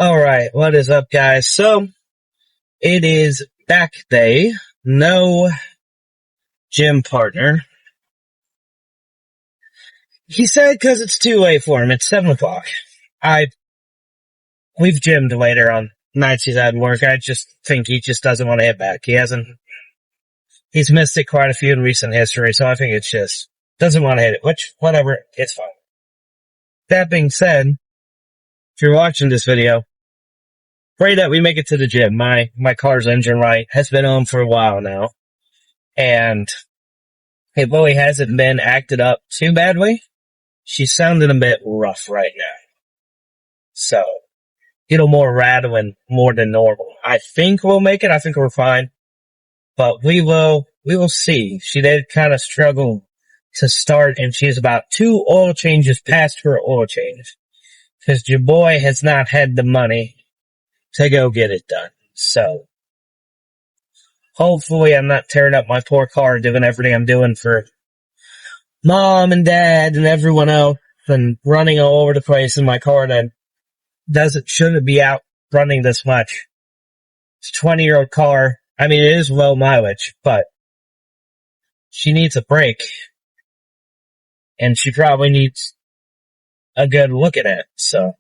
Alright, what is up, guys? So, it is back day. No gym partner. He said because it's too late for him. It's 7 o'clock. We've gymmed later on nights he's had work. I just think he just doesn't want to hit back. He's missed it quite a few in recent history, so I think it's just, doesn't want to hit it, which, whatever, it's fine. That being said, if you're watching this video, pray that we make it to the gym. My car's engine light has been on for a while now, and it really hasn't been acted up too badly. She's sounding a bit rough right now. So, more rattling more than normal. I think we'll make it. I think we're fine. But we will see. She did kind of struggle to start, and she's about 2 oil changes past her oil change. Because your boy has not had the money to go get it done. So, hopefully I'm not tearing up my poor car doing everything I'm doing for mom and dad and everyone else and running all over the place in my car that shouldn't be out running this much. It's a 20-year-old car. I mean, it is low mileage, but she needs a break. And she probably needs a good look at it, so.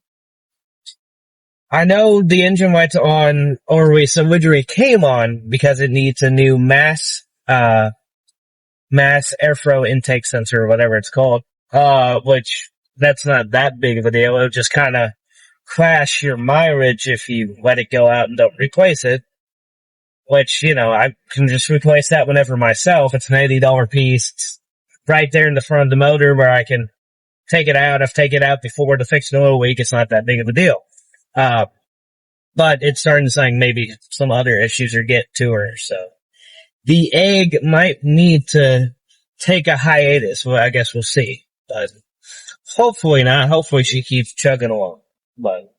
I know the engine light's on, or originally came on because it needs a new mass airflow intake sensor or whatever it's called, which that's not that big of a deal. It'll just kind of crash your mileage if you let it go out and don't replace it, which, I can just replace that whenever myself. It's an $80 piece. It's right there in the front of the motor where I can take it out. I've taken it out before to fix an oil leak. It's not that big of a deal. But it's starting to say maybe some other issues are getting to her, so. The egg might need to take a hiatus. Well, I guess we'll see. But hopefully not. Hopefully she keeps chugging along. But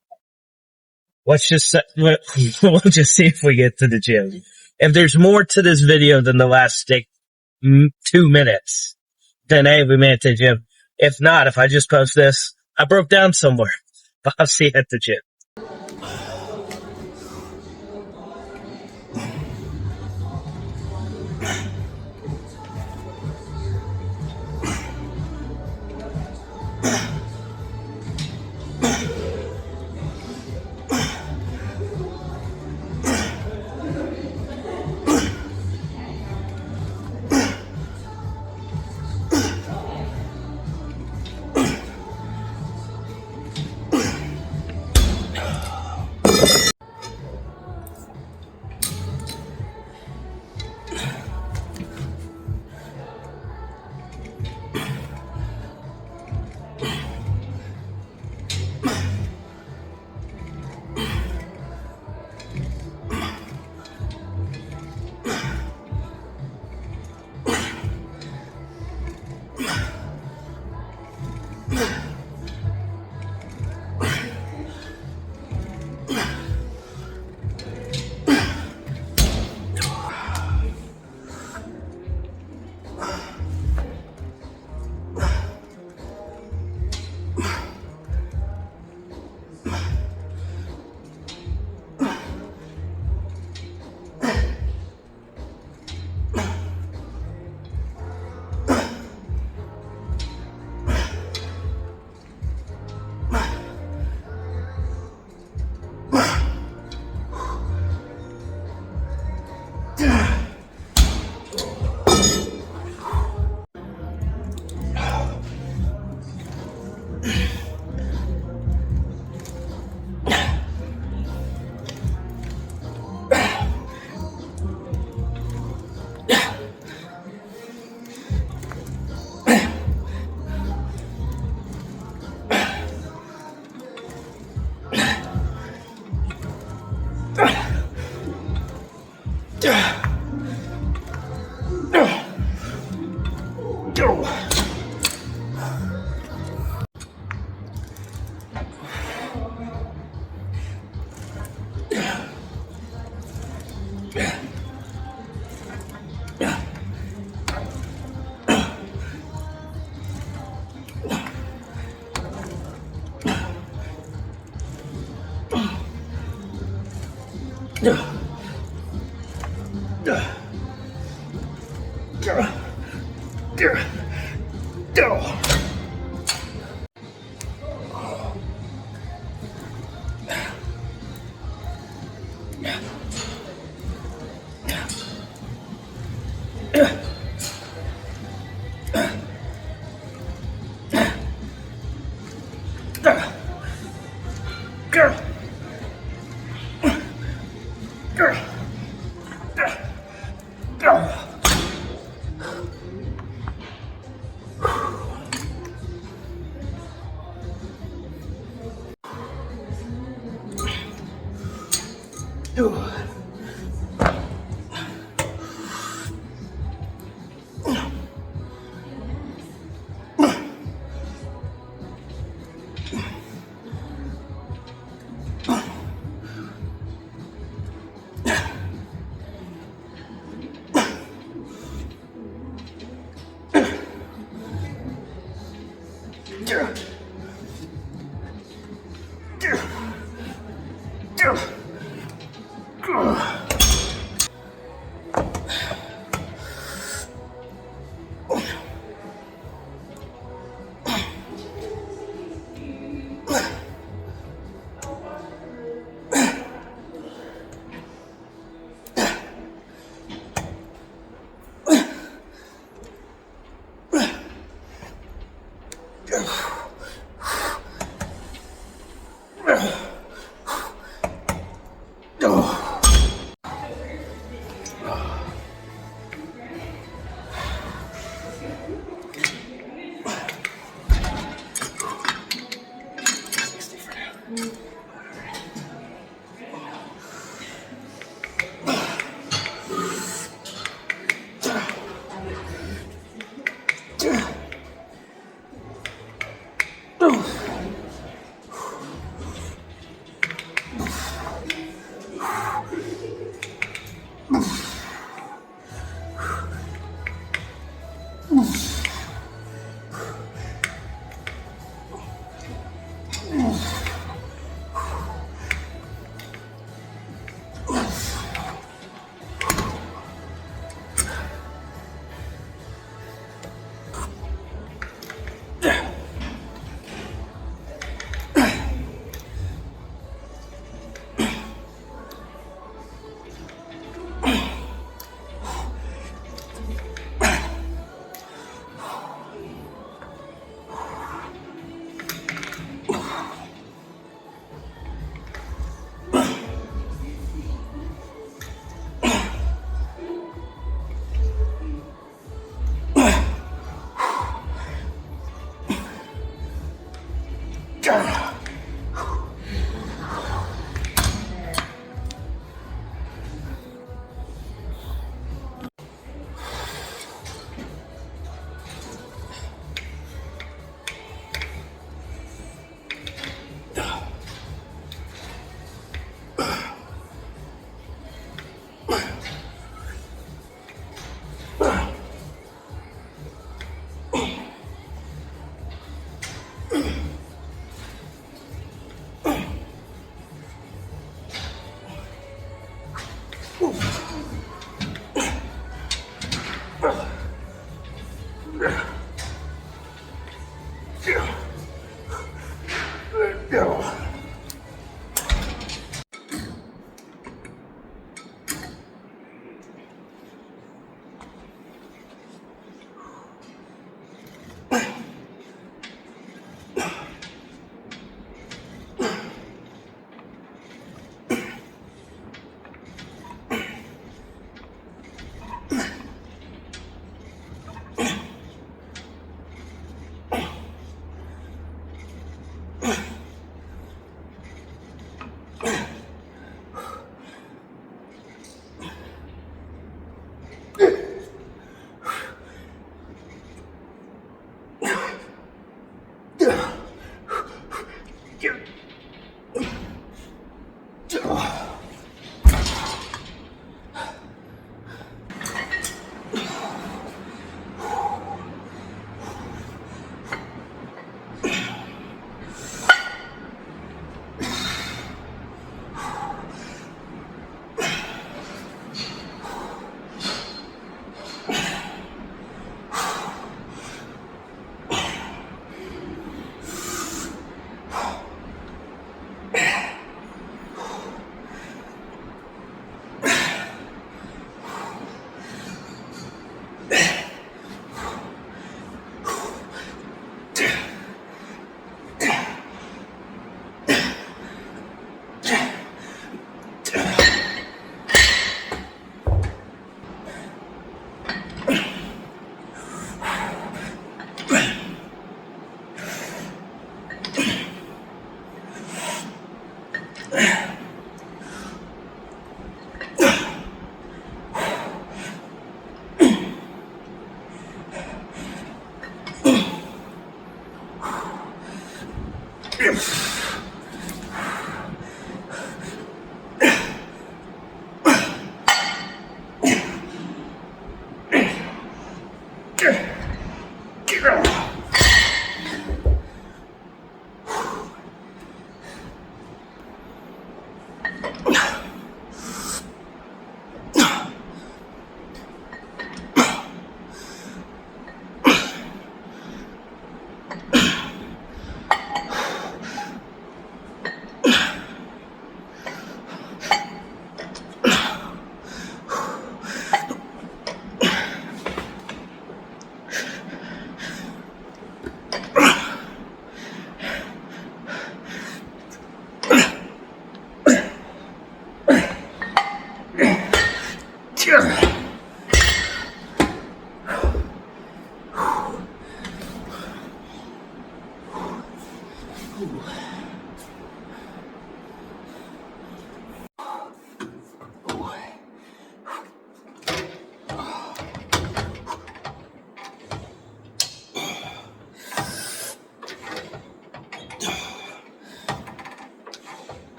we'll just see if we get to the gym. If there's more to this video than the last 2 minutes, then hey, we made it to the gym. If not, if I just post this, I broke down somewhere. I'll see you at the gym.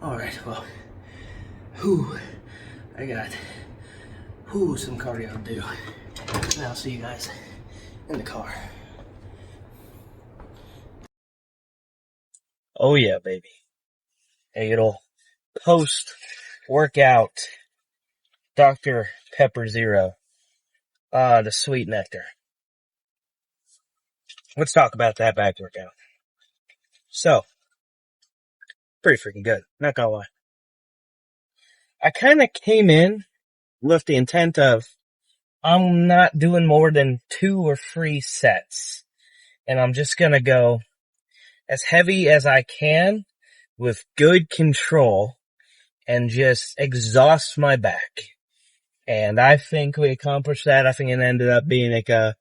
Alright, well, I got some cardio to do. And I'll see you guys in the car. Oh yeah, baby. A little post-workout Dr. Pepper Zero. The sweet nectar. Let's talk about that back workout. So, pretty freaking good. Not gonna lie. I kinda came in with the intent of, I'm not doing more than 2 or 3 sets. And I'm just gonna go as heavy as I can with good control and just exhaust my back. And I think we accomplished that. I think it ended up being like a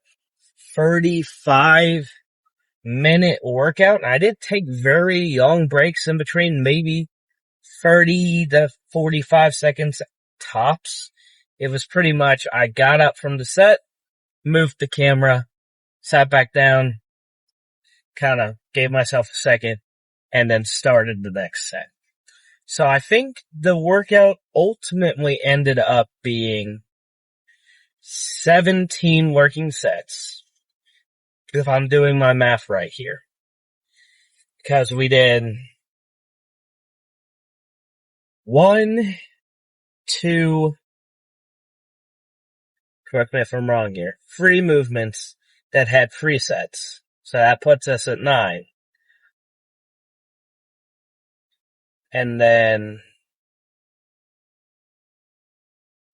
35-minute workout. And I did take very long breaks in between, maybe 30 to 45 seconds tops. It was pretty much, I got up from the set, moved the camera, sat back down, kind of gave myself a second, and then started the next set. So I think the workout ultimately ended up being 17 working sets, if I'm doing my math right here. Because we did 1, 2, correct me if I'm wrong here, free movements that had free sets. So that puts us at 9. And then,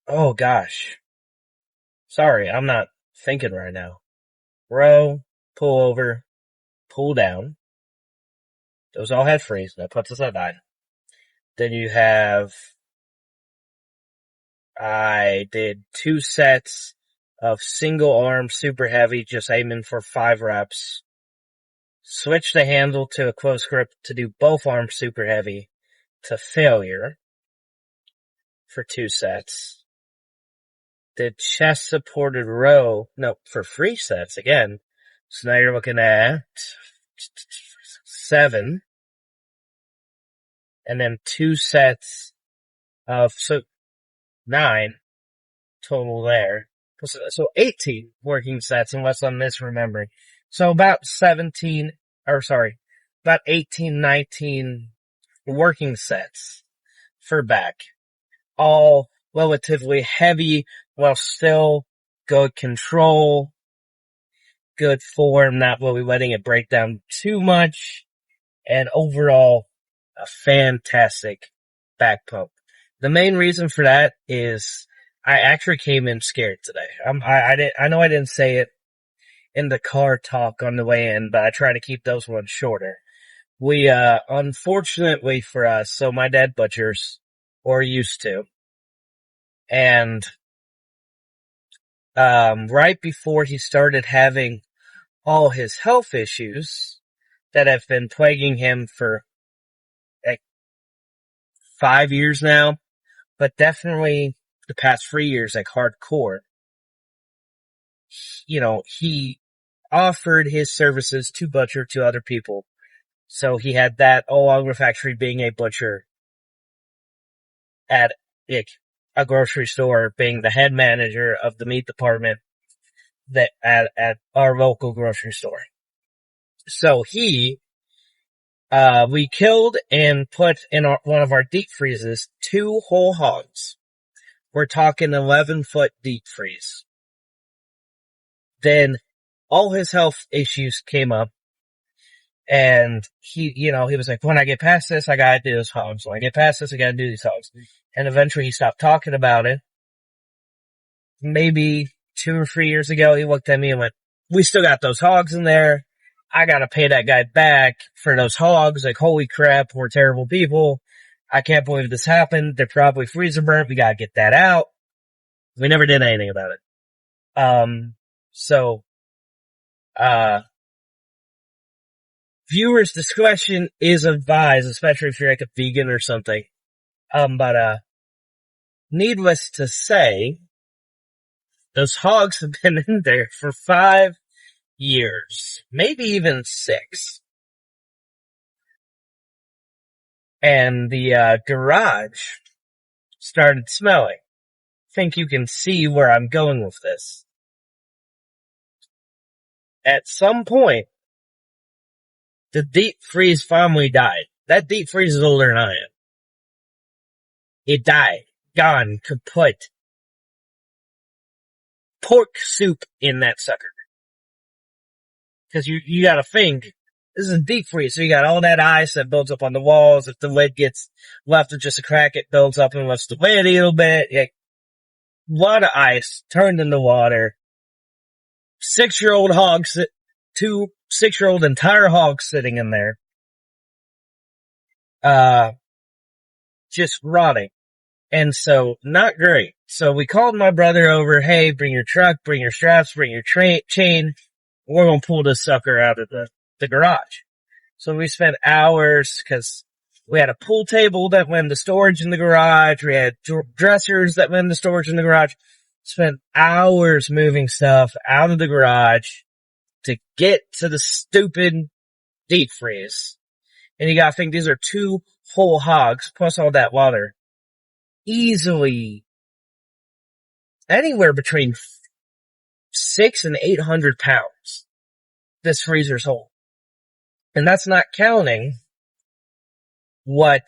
oh gosh. Sorry, I'm not thinking right now. Row, pull over, pull down. Those all had freeze. That puts us at 9. Then you have, I did 2 sets of single arm super heavy, just aiming for 5 reps. Switch the handle to a close grip to do both arms super heavy to failure for 2 sets. Did chest supported row, no, for 3 sets again. So now you're looking at 7. And then 2 sets of, so 9 total there. So 18 working sets unless I'm misremembering. So about 18, 19 working sets for back. All relatively heavy while still good control, good form, not really letting it break down too much, and overall a fantastic back pump. The main reason for that is I actually came in scared today. I know I didn't say it in the car talk on the way in, but I try to keep those ones shorter. We, unfortunately for us, so my dad butchers, or used to, and, right before he started having all his health issues that have been plaguing him for like 5 years now, but definitely the past 3 years, like hardcore, he offered his services to butcher to other people. So he had that along with actually being a butcher at like, a grocery store, being the head manager of the meat department that at our local grocery store. So we killed and put in one of our deep freezes 2 whole hogs. We're talking 11-foot deep freeze. Then all his health issues came up, and he was like, when I get past this, I gotta do those hogs. When I get past this, I gotta do these hogs. And eventually he stopped talking about it. Maybe 2 or 3 years ago, he looked at me and went, we still got those hogs in there. I gotta pay that guy back for those hogs. Like, holy crap, we're terrible people. I can't believe this happened. They're probably freezer burnt. We gotta get that out. We never did anything about it. Viewers' discretion is advised, especially if you're like a vegan or something. Needless to say, those hogs have been in there for 5 years, maybe even 6. And the garage started smelling. Think you can see where I'm going with this. At some point, the deep freeze finally died. That deep freeze is older than I am. It died. Gone. Kaput. Pork soup in that sucker. Cause you gotta think, this is a deep freeze, so you got all that ice that builds up on the walls. If the lid gets left with just a crack, it builds up and lifts the lid a little bit. Like, a lot of ice turned into water. 6-year-old hogs, 2 6-year-old entire hogs sitting in there. Just rotting. And so, not great. So we called my brother over, hey, bring your truck, bring your straps, bring your chain. We're gonna pull this sucker out of the garage. So we spent hours, cause we had a pool table that went into storage in the garage. We had dressers that went into storage in the garage. Spent hours moving stuff out of the garage to get to the stupid deep freeze. And you gotta think these are 2 whole hogs plus all that water. Easily anywhere between 600 and 800 pounds this freezer's hold. And that's not counting what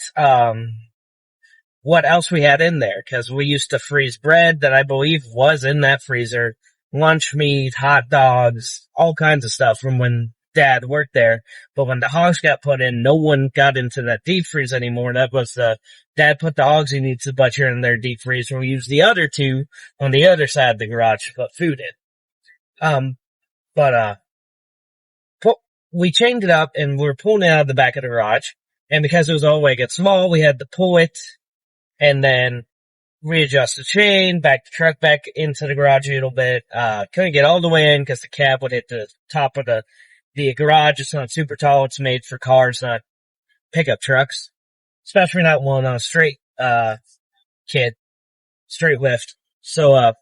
what else we had in there, because we used to freeze bread that I believe was in that freezer, lunch meat, hot dogs, all kinds of stuff from when Dad worked there. But when the hogs got put in, no one got into that deep freeze anymore. That was Dad put the hogs he needs to butcher in their deep freezer. We used the other two on the other side of the garage to put food in. But we chained it up and we were pulling it out of the back of the garage. And because it was all the way get small, we had to pull it and then readjust the chain, back the truck back into the garage a little bit. Couldn't get all the way in because the cab would hit the top of the garage. It's not super tall. It's made for cars, not pickup trucks. Especially not one on a straight, straight lift. So,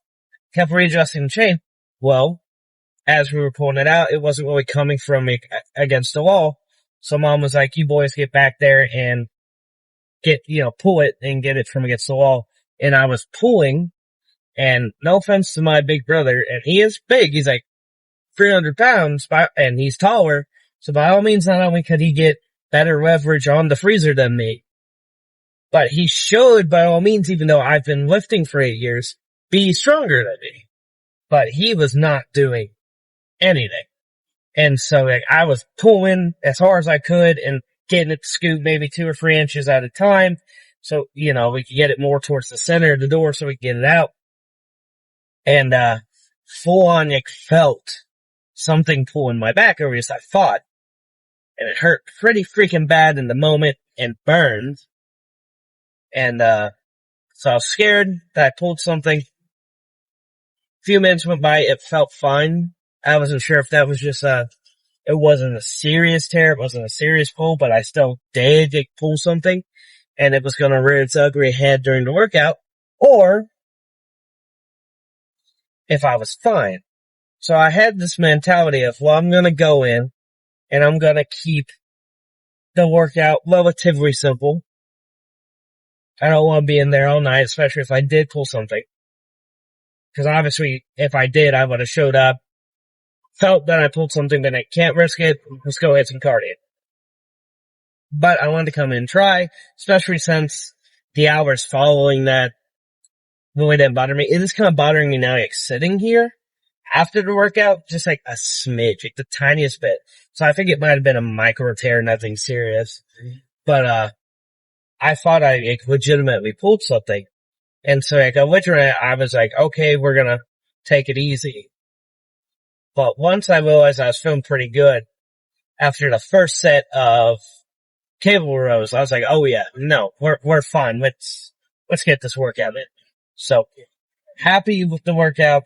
kept readjusting the chain. Well, as we were pulling it out, it wasn't really coming from against the wall. So Mom was like, you boys get back there and pull it and get it from against the wall. And I was pulling, and no offense to my big brother, and he is big, he's like 300 pounds, and he's taller, so by all means, not only could he get better leverage on the freezer than me, but he should, by all means, even though I've been lifting for 8 years, be stronger than me. But he was not doing anything. And so I was pulling as hard as I could and getting it to scoot maybe 2 or 3 inches at a time. So, we could get it more towards the center of the door so we could get it out. And, full on, felt something pulling my back, or at least I thought. And it hurt pretty freaking bad in the moment and burned. And, so I was scared that I pulled something. A few minutes went by, it felt fine. I wasn't sure if that was just it wasn't a serious tear, it wasn't a serious pull, but I still did pull something, and it was gonna rear its ugly head during the workout, or if I was fine. So I had this mentality of, well, I'm gonna go in, and I'm gonna keep the workout relatively simple. I don't want to be in there all night, especially if I did pull something. Because obviously, if I did, I would have showed up, felt that I pulled something, then I can't risk it, let's go hit some cardio. But I wanted to come in and try, especially since the hours following that really didn't bother me. It is kind of bothering me now, sitting here after the workout, just a smidge, the tiniest bit. So I think it might have been a micro tear, nothing serious. But, I thought I legitimately pulled something. And so originally I was like, okay, we're gonna take it easy. But once I realized I was feeling pretty good after the first set of cable rows, I was like, oh yeah, no, we're fine. Let's get this workout in. So happy with the workout.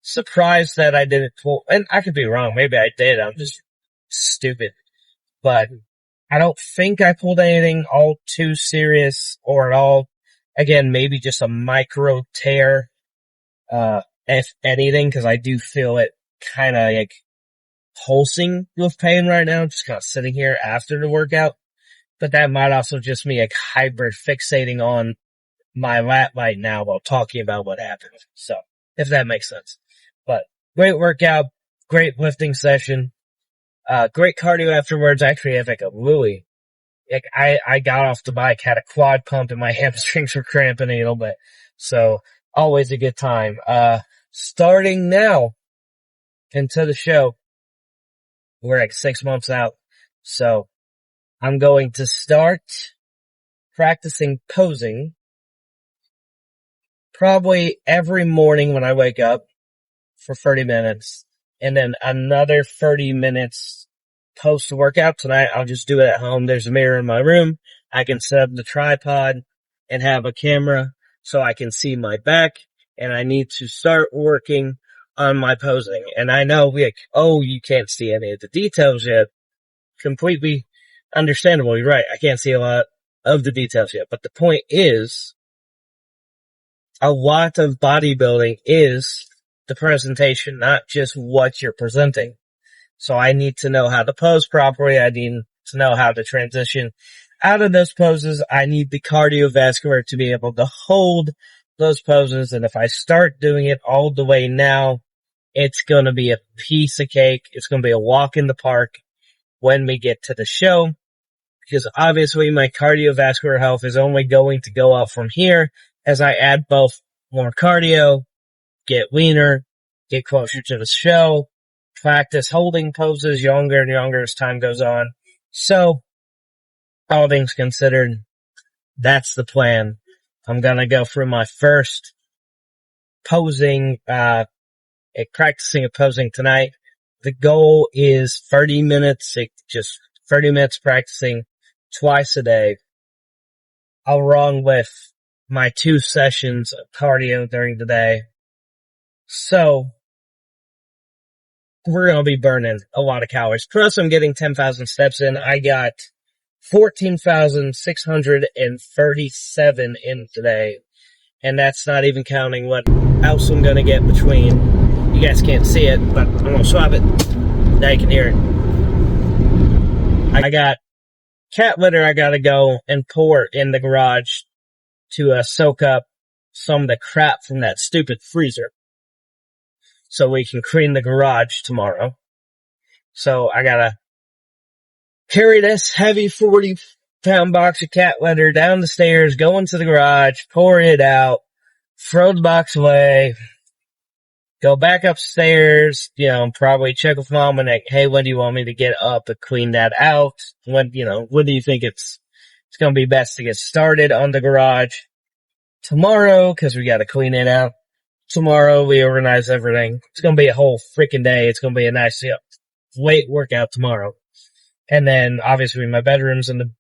Surprised that I didn't pull, and I could be wrong. Maybe I did. I'm just stupid. But I don't think I pulled anything all too serious or at all. Again, maybe just a micro tear, if anything, because I do feel it kind of pulsing with pain right now, just kind of sitting here after the workout. But that might also just be hyper fixating on my lat right now while talking about what happened. So, if that makes sense. But great workout, great lifting session. Great cardio afterwards. I actually have a really, I got off the bike, had a quad pump and my hamstrings were cramping a little bit. So always a good time. Starting now into the show, we're 6 months out. So I'm going to start practicing posing probably every morning when I wake up for 30 minutes. And then another 30 minutes post-workout tonight. I'll just do it at home. There's a mirror in my room. I can set up the tripod and have a camera so I can see my back. And I need to start working on my posing. And I know you can't see any of the details yet. Completely understandable. You're right. I can't see a lot of the details yet. But the point is, a lot of bodybuilding is the presentation, not just what you're presenting. So I need to know how to pose properly. I need to know how to transition out of those poses. I need the cardiovascular to be able to hold those poses. And if I start doing it all the way now, it's going to be a piece of cake. It's going to be a walk in the park when we get to the show. because obviously my cardiovascular health is only going to go up from here as I add both more cardio, get leaner, get closer to the show, practice holding poses younger and younger as time goes on. So, all things considered, that's the plan. I'm gonna go through my first posing, practicing of posing tonight. The goal is 30 minutes, just 30 minutes practicing twice a day, along with my 2 sessions of cardio during the day. So, we're going to be burning a lot of calories. Plus, I'm getting 10,000 steps in. I got 14,637 in today. And that's not even counting what else I'm going to get between. You guys can't see it, but I'm going to swap it. Now you can hear it. I got cat litter I got to go and pour in the garage to soak up some of the crap from that stupid freezer, so we can clean the garage tomorrow. So I gotta carry this heavy 40-pound box of cat litter down the stairs, go into the garage, pour it out, throw the box away, go back upstairs, probably check with mom and like, hey, when do you want me to get up and clean that out? When do you think it's gonna be best to get started on the garage? Tomorrow, cause we gotta clean it out. Tomorrow we organize everything. It's gonna be a whole freaking day. It's gonna be a nice weight workout tomorrow. And then obviously my bedroom's in the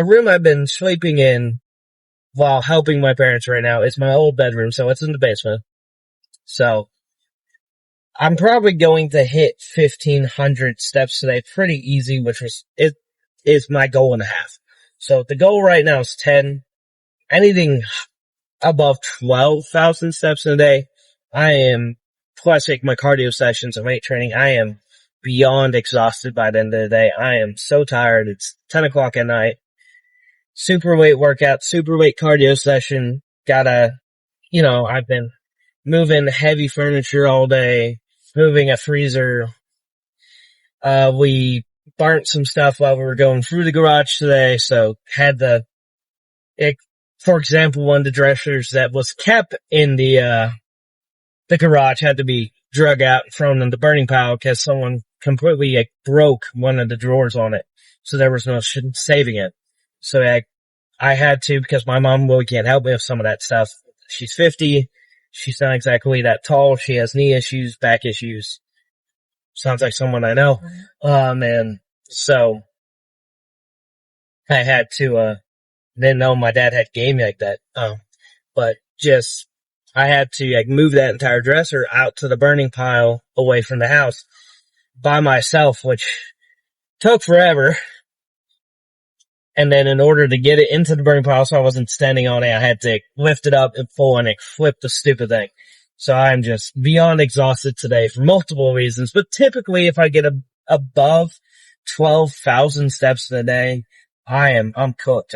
room I've been sleeping in while helping my parents right now is my old bedroom, so it's in the basement. So I'm probably going to hit 1,500 steps today pretty easy, which is my goal and a half. So the goal right now is 10. Anything above 12,000 steps in a day, I am, plus like my cardio sessions and weight training, I am beyond exhausted by the end of the day. I am so tired. It's 10 o'clock at night. Super weight workout, super weight cardio session. I've been moving heavy furniture all day, moving a freezer. We burnt some stuff while we were going through the garage today, so had for example, one of the dressers that was kept in the garage had to be drug out and thrown in the burning pile because someone completely broke one of the drawers on it. So there was no saving it. So I had to, because my mom really can't help me with some of that stuff. She's 50. She's not exactly that tall. She has knee issues, back issues. Sounds like someone I know. And so I had to, didn't know my dad had game like that. But I had to move that entire dresser out to the burning pile away from the house by myself, which took forever. And then in order to get it into the burning pile so I wasn't standing on it, I had to lift it up and pull and flip the stupid thing. So I'm just beyond exhausted today for multiple reasons. But typically if I get above 12,000 steps in a day, I'm cooked.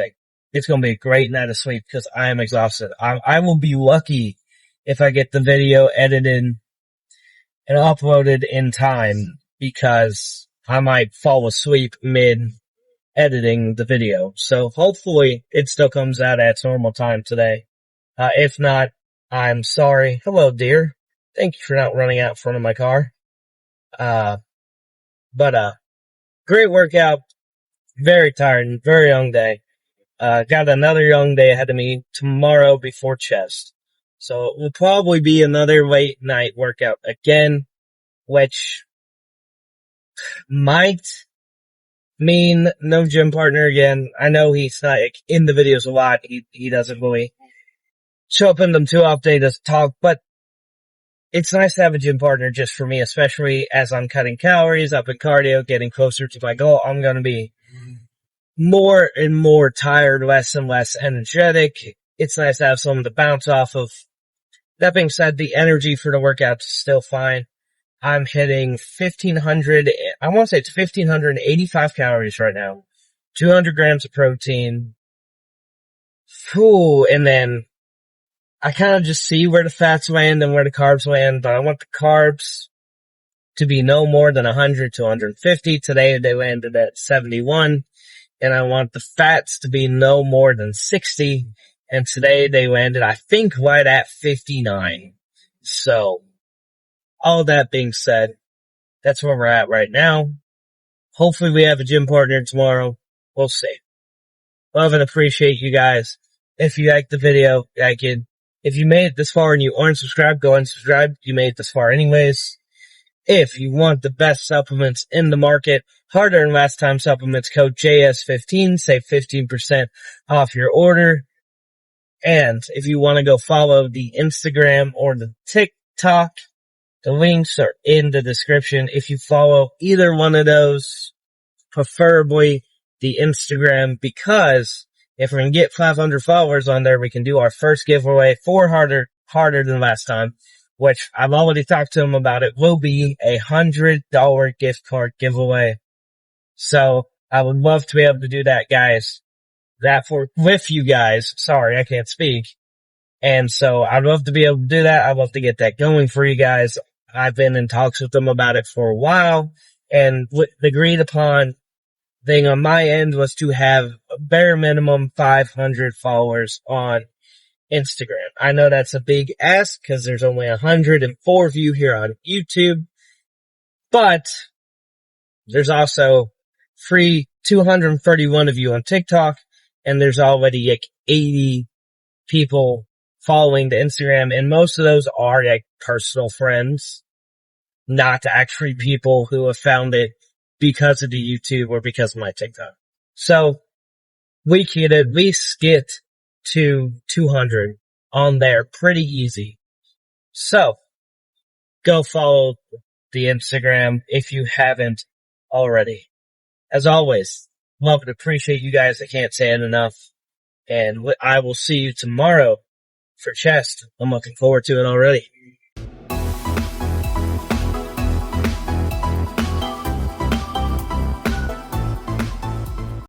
It's going to be a great night of sleep because I am exhausted. I will be lucky if I get the video edited and uploaded in time, because I might fall asleep mid editing the video. So hopefully it still comes out at its normal time today. If not, I'm sorry. Hello, dear. Thank you for not running out in front of my car. Great workout. Very tired and very young day. Got another young day ahead of me tomorrow before chest. So it will probably be another late night workout again, which might mean no gym partner again. I know he's not in the videos a lot. He doesn't really show up in them too often. He doesn't talk, but it's nice to have a gym partner just for me, especially as I'm cutting calories, up in cardio, getting closer to my goal. I'm going to be more and more tired, less and less energetic. It's nice to have someone to bounce off of. That being said, the energy for the workout is still fine. I'm hitting 1,500, I want to say it's 1,585 calories right now. 200 grams of protein. And then I kind of just see where the fats land and where the carbs land, but I want the carbs to be no more than 100 to 150. Today they landed at 71. and I want the fats to be no more than 60. And today they landed, I think, right at 59. So, all that being said, that's where we're at right now. Hopefully we have a gym partner tomorrow. We'll see. Love and appreciate you guys. If you liked the video, like it. If you made it this far and you aren't subscribed, go and subscribe. You made it this far anyways. If you want the best supplements in the market, harder than last time supplements, code JS15, save 15% off your order. And if you want to go follow the Instagram or the TikTok, the links are in the description. If you follow either one of those, preferably the Instagram, because if we can get 500 followers on there, we can do our first giveaway for harder than last time, which I've already talked to them about. It will be a $100 gift card giveaway. So I would love to be able to do that, guys. With you guys. Sorry, I can't speak. And so I'd love to be able to do that. I'd love to get that going for you guys. I've been in talks with them about it for a while, and the agreed upon thing on my end was to have a bare minimum 500 followers on Instagram. I know that's a big ask because there's only 104 of you here on YouTube, but there's also free 231 of you on TikTok, and there's already like 80 people following the Instagram, and most of those are like personal friends, not actually people who have found it because of the YouTube or because of my TikTok. So we could at least get to 200 on there pretty easy. So go follow the Instagram if you haven't already. As always, love and appreciate you guys. I can't say it enough. And I will see you tomorrow for chest. I'm looking forward to it already.